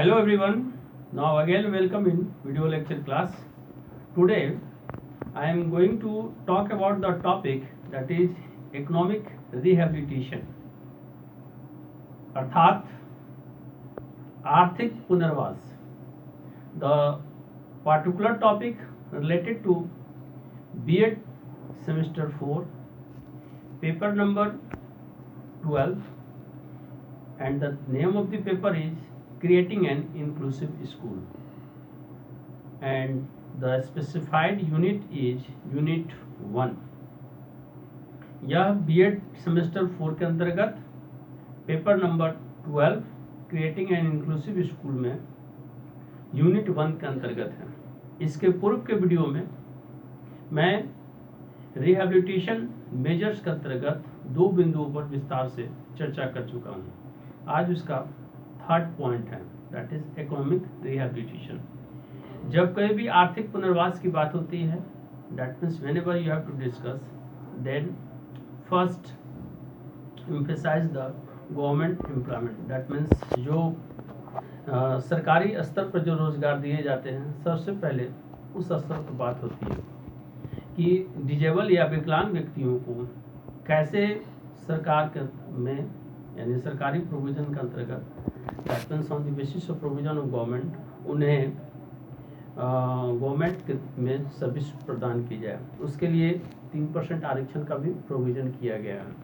Hello everyone, now again welcome in video lecture class. Today I am going to talk about the topic that is economic rehabilitation अर्थात आर्थिक पुनर्वास. The particular topic related to B.Ed semester 4 paper number 12 and the name of the paper is creating an inclusive school and the specified unit is unit 1. यह B.Ed semester 4 के अंतर्गत paper number 12 creating an inclusive school में unit 1 के अंतर्गत है. इसके पूर्व के वीडियो में मैं रिहैबिलिटेशन मेजर्स के अंतर्गत 2 बिंदुओं पर विस्तार से चर्चा कर चुका हूँ. आज उसका थर्ड पॉइंट है दैट इज इकोनॉमिक रिहैबिलिटेशन. जब कहीं भी आर्थिक पुनर्वास की बात होती है that means whenever you have to discuss then first emphasise the government employment. That means जो सरकारी स्तर पर जो रोजगार दिए जाते हैं सबसे पहले उस स्तर पर बात होती है कि डिजेबल या विकलांग व्यक्तियों को कैसे सरकार के में यानी सरकारी प्रोविजन के अंतर्गत that means on the basis of provision of government उन्हें गवर्नमेंट में सर्विस प्रदान की जाए. उसके लिए 3% आरक्षण का भी प्रोविजन किया गया है.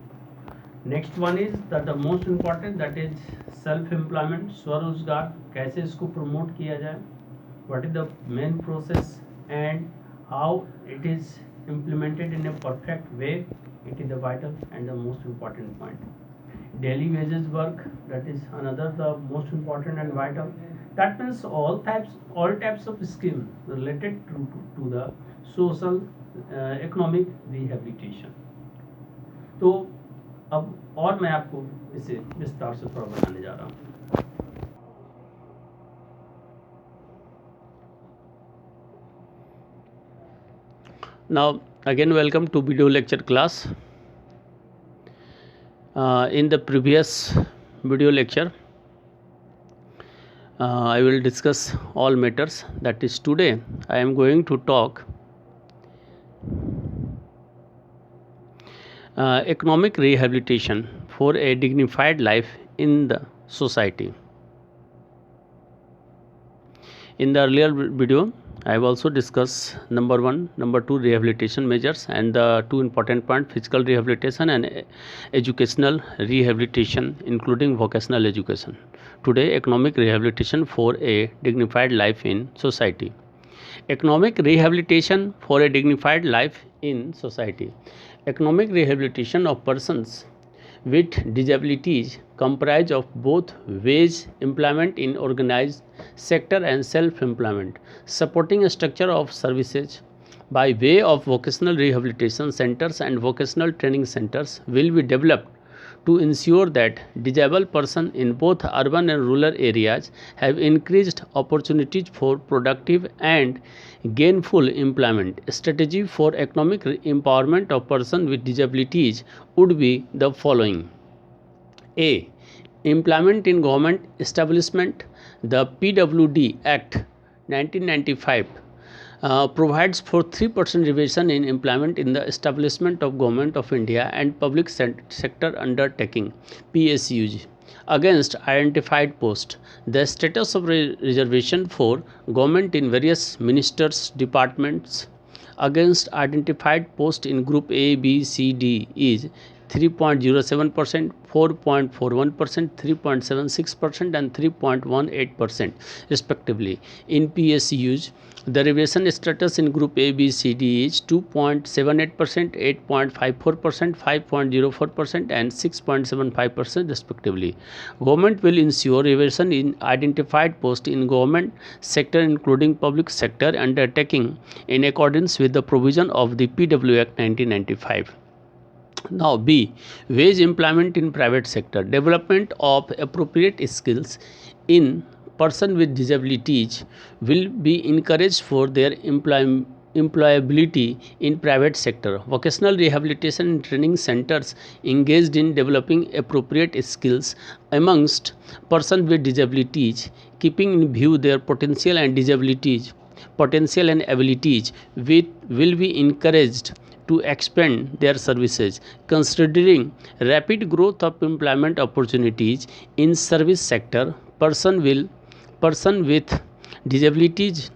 Next one is the most important that is self employment, स्वरोजगार. कैसे इसको प्रमोट किया जाए, what is the main process and how it is implemented in a perfect way. It is the vital and the most important point. Daily wages work, that is another the most important and vital. That means all types of scheme related to the social economic rehabilitation. तो अब और मैं आपको इसे विस्तार से थोड़ा बताने जा रहा हूँ. Now again welcome to video lecture class. In the previous video lecture I will discuss all matters. That is today I am going to talk economic rehabilitation for a dignified life in the society. In the earlier video I have also discussed number 1, number 2 rehabilitation measures and the 2 important points, physical rehabilitation and educational rehabilitation including vocational education. Today economic rehabilitation for a dignified life in society. Economic rehabilitation for a dignified life in society. Economic rehabilitation of persons with disabilities comprise of both wage employment in organized sector and self-employment. Supporting structure of services by way of vocational rehabilitation centers and vocational training centers will be developed to ensure that disabled persons in both urban and rural areas have increased opportunities for productive and gainful employment. Strategy for economic empowerment of persons with disabilities would be the following. A. Employment in government establishment. The PWD Act 1995 provides for 3% revision in employment in the establishment of Government of India and public sector undertaking PSUs against identified posts. The status of reservation for government in various ministers departments against identified posts in group A, B, C, D is 3.07%, 4.41%, 3.76% and 3.18% respectively. In PSUs, the reservation status in group A, B, C, D is 2.78%, 8.54%, 5.04% and 6.75% respectively. Government will ensure reservation in identified posts in government sector including public sector undertaking in accordance with the provision of the PW Act 1995. Now B. Wage employment in private sector. Development of appropriate skills in person with disabilities will be encouraged for their employability in private sector. Vocational rehabilitation and training centers engaged in developing appropriate skills amongst persons with disabilities, keeping in view their potential and abilities, will be encouraged to expand their services. Considering rapid growth of employment opportunities in service sector, person with disabilities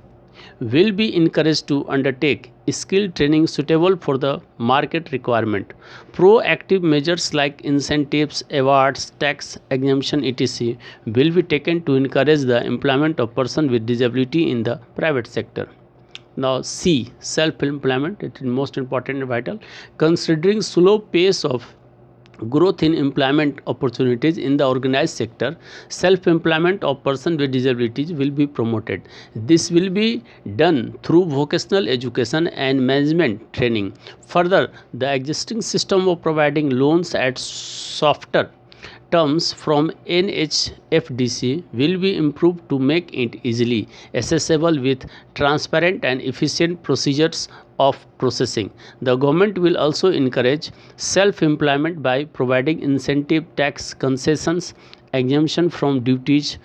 will be encouraged to undertake skill training suitable for the market requirement. Proactive measures like incentives, awards, tax exemption, etc. will be taken to encourage the employment of persons with disability in the private sector. Now C, self-employment, it is most important and vital. Considering slow pace of growth in employment opportunities in the organized sector, self-employment of persons with disabilities will be promoted. This will be done through vocational education and management training. Further, the existing system of providing loans at softer terms from NHFDC will be improved to make it easily accessible with transparent and efficient procedures of processing. The government will also encourage self-employment by providing incentive tax concessions, exemption from duties,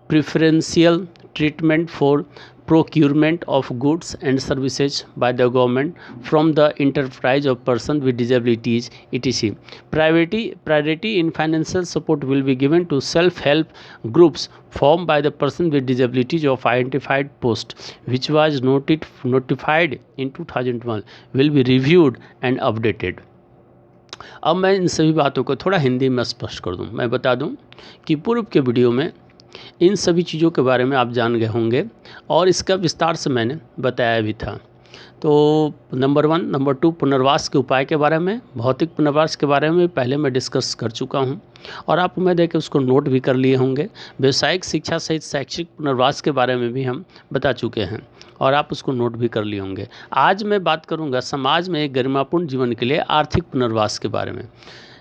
preferential treatment for procurement of goods and services by the government from the enterprise of persons with disabilities, etc. Priority in financial support will be given to self-help groups formed by the person with disabilities of identified post, which was notified in 2001, will be reviewed and updated. अब मैं इन सभी बातों को थोड़ा हिंदी में स्पष्ट कर दूं। मैं बता दूं कि पूर्व के वीडियो में इन सभी चीज़ों के बारे में आप जान गए होंगे और इसका विस्तार से मैंने बताया भी था। तो नंबर 1, नंबर 2 पुनर्वास के उपाय के बारे में, भौतिक पुनर्वास के बारे में पहले मैं डिस्कस कर चुका हूं और आप उम्मीद है कि उसको नोट भी कर लिए होंगे। व्यावसायिक शिक्षा सहित शैक्षिक पुनर्वास के बारे में भी हम बता चुके हैं और आप उसको नोट भी कर लिए होंगे। आज मैं बात करूंगा समाज में एक गरिमापूर्ण जीवन के लिए आर्थिक पुनर्वास के बारे में।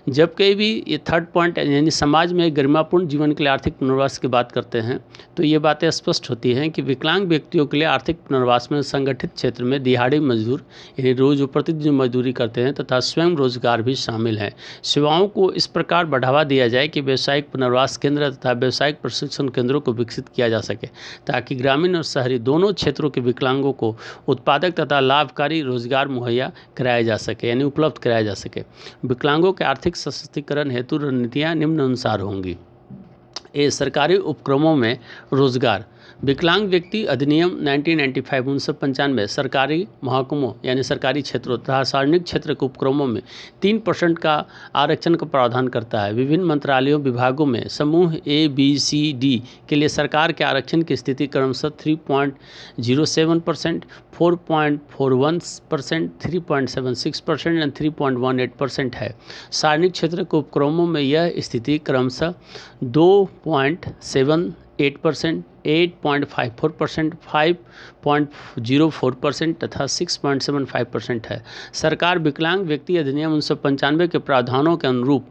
जब कहीं भी ये थर्ड पॉइंट यानी समाज में गरिमापूर्ण जीवन के लिए आर्थिक पुनर्वास की बात करते हैं तो ये बातें स्पष्ट होती हैं कि विकलांग व्यक्तियों के लिए आर्थिक पुनर्वास में संगठित क्षेत्र में दिहाड़ी मजदूर यानी रोज प्रतिदिन मजदूरी करते हैं तथा स्वयं रोजगार भी शामिल है। सेवाओं को इस प्रकार बढ़ावा दिया जाए कि व्यावसायिक पुनर्वास केंद्र तथा व्यावसायिक प्रशिक्षण केंद्रों को विकसित किया जा सके ताकि ग्रामीण और शहरी दोनों क्षेत्रों के विकलांगों को उत्पादक तथा लाभकारी रोजगार मुहैया कराया जा सके यानी उपलब्ध कराया जा सके। विकलांगों के आर्थिक सशक्तिकरण हेतु रणनीतियाँ निम्नानुसार होंगी। ए, सरकारी उपक्रमों में रोजगार। विकलांग व्यक्ति अधिनियम 1995 सरकारी महकमों यानी सरकारी क्षेत्रों तथा सार्वजनिक क्षेत्र के उपक्रमों में 3% का आरक्षण का प्रावधान करता है। विभिन्न मंत्रालयों विभागों में समूह A, B, C, D के लिए सरकार के आरक्षण की स्थिति क्रमशः 3.07%, 4.41%, 3.76% और 3.18% है। सार्वजनिक क्षेत्र के उपक्रमों में यह स्थिति क्रमशः 2.78%, 8.54%, 5.04% तथा 6.75% है। सरकार विकलांग व्यक्ति अधिनियम 1995 के प्रावधानों के अनुरूप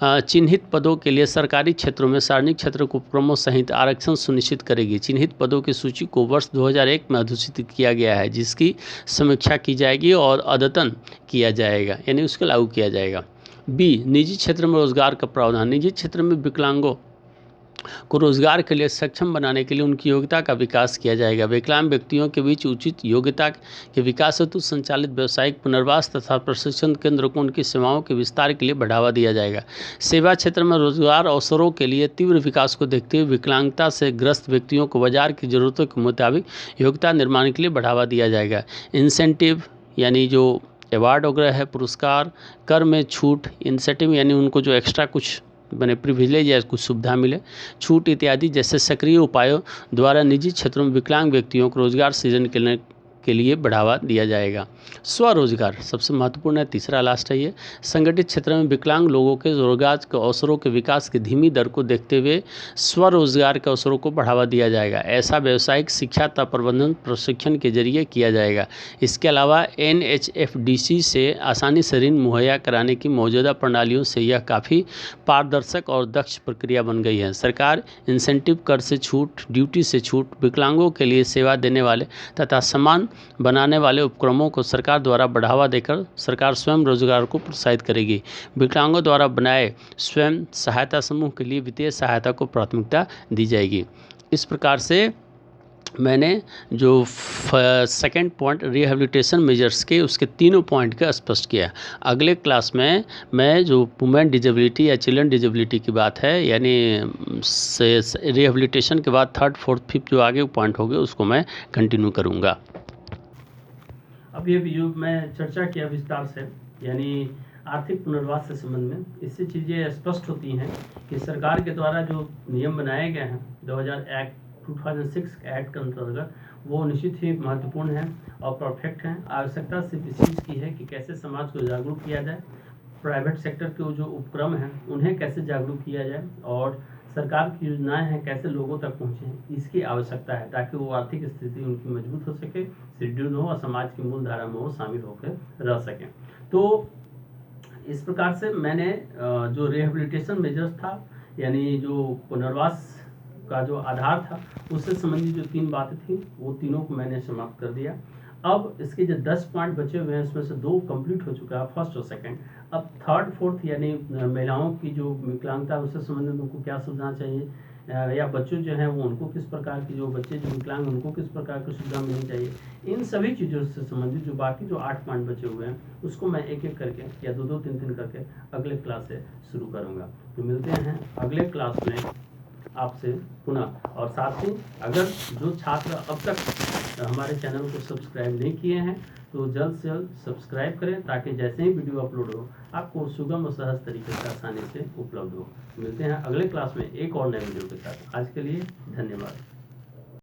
चिन्हित पदों के लिए सरकारी क्षेत्रों में सार्वजनिक क्षेत्र के उपक्रमों सहित आरक्षण सुनिश्चित करेगी। चिन्हित पदों की सूची को वर्ष 2001 में अधिसूचित किया गया है जिसकी समीक्षा की जाएगी और अद्यतन किया जाएगा यानी उसको लागू किया जाएगा। बी, निजी क्षेत्र में रोजगार का प्रावधान। निजी क्षेत्र में विकलांगों को रोजगार के लिए सक्षम बनाने के लिए उनकी योग्यता का विकास किया जाएगा। विकलांग व्यक्तियों के बीच उचित योग्यता के विकास हेतु संचालित व्यावसायिक पुनर्वास तथा प्रशिक्षण केंद्र को उनकी सेवाओं के विस्तार के लिए बढ़ावा दिया जाएगा। सेवा क्षेत्र में रोजगार अवसरों के लिए तीव्र विकास को देखते हुए विकलांगता से ग्रस्त व्यक्तियों को बाजार की जरूरतों के मुताबिक योग्यता निर्माण के लिए बढ़ावा दिया जाएगा। इंसेंटिव यानी जो अवार्ड वगैरह है, पुरस्कार, कर में छूट, इंसेंटिव यानी उनको जो एक्स्ट्रा कुछ बने प्रिविलेज या कुछ सुविधा मिले, छूट इत्यादि जैसे सक्रिय उपायों द्वारा निजी क्षेत्रों में विकलांग व्यक्तियों को रोजगार सृजन के लिए बढ़ावा दिया जाएगा। स्वरोजगार सबसे महत्वपूर्ण है, तीसरा लास्ट है ये। संगठित क्षेत्र में विकलांग लोगों के रोजगार के अवसरों के विकास की धीमी दर को देखते हुए स्वरोजगार के अवसरों को बढ़ावा दिया जाएगा। ऐसा व्यावसायिक शिक्षा तथा प्रबंधन प्रशिक्षण के जरिए किया जाएगा। इसके अलावा NHFDC से आसानी से ऋण मुहैया कराने की मौजूदा प्रणालियों से यह काफ़ी पारदर्शक और दक्ष प्रक्रिया बन गई है। सरकार इंसेंटिव, कर से छूट, ड्यूटी से छूट, विकलांगों के लिए सेवा देने वाले तथा समान बनाने वाले उपक्रमों को सरकार द्वारा बढ़ावा देकर सरकार स्वयं रोजगार को प्रोत्साहित करेगी। विकलांगों द्वारा बनाए स्वयं सहायता समूह के लिए वित्तीय सहायता को प्राथमिकता दी जाएगी। इस प्रकार से मैंने जो सेकंड पॉइंट रिहेबिलिटेशन मेजर्स के उसके तीनों पॉइंट का स्पष्ट किया। अगले क्लास में मैं जो वुमेन डिजेबिलिटी या चिल्ड्रन डिजेबिलिटी की बात है, यानी रिहेबिलिटेशन के बाद थर्ड फोर्थ फिफ्थ जो आगे पॉइंट हो गए उसको मैं कंटिन्यू करूँगा। अब ये वीडियो मैं चर्चा किया विस्तार से, यानी आर्थिक पुनर्वास से संबंध में। इससे चीज़ें स्पष्ट होती हैं कि सरकार के द्वारा जो नियम बनाए गए हैं 2006 एक्ट के अंतर्गत, वो निश्चित ही महत्वपूर्ण है और परफेक्ट हैं। आवश्यकता सिर्फ इस चीज़ की है कि कैसे समाज को जागरूक किया जाए, प्राइवेट सेक्टर के जो उपक्रम हैं उन्हें कैसे जागरूक किया जाए, और सरकार की योजनाएं हैं कैसे लोगों तक पहुँचें, इसकी आवश्यकता है ताकि वो आर्थिक स्थिति उनकी मजबूत हो सके, सुदृढ़ हो और समाज की मूल धारा में वो शामिल होकर रह सकें। तो इस प्रकार से मैंने जो रिहेबिलिटेशन मेजर्स था, यानी जो पुनर्वास का जो आधार था, उससे संबंधित जो 3 बातें थी वो तीनों को मैंने समाप्त कर दिया। अब इसके जो 10 पॉइंट बचे हुए हैं उसमें से 2 कंप्लीट हो चुका है, फर्स्ट और सेकंड। अब थर्ड फोर्थ यानी महिलाओं की जो विकलांगता है उससे संबंधित उनको क्या सुविधा चाहिए, या बच्चों जो हैं वो उनको किस प्रकार की, जो बच्चे जो विकलांग उनको किस प्रकार की सुविधा मिलनी चाहिए, इन सभी चीज़ों से संबंधित जो बाकी जो 8 पॉइंट बचे हुए हैं उसको मैं एक एक करके या 2-2 3-3 करके अगले क्लास से शुरू करूँगा। तो मिलते हैं अगले क्लास में आपसे पुनः। और साथ ही अगर जो छात्र अब तक हमारे चैनल को सब्सक्राइब नहीं किए हैं तो जल्द से जल्द सब्सक्राइब करें, ताकि जैसे ही वीडियो अपलोड हो आपको सुगम और सहज तरीके से आसानी से उपलब्ध हो। मिलते हैं अगले क्लास में एक और नए वीडियो के साथ। आज के लिए धन्यवाद।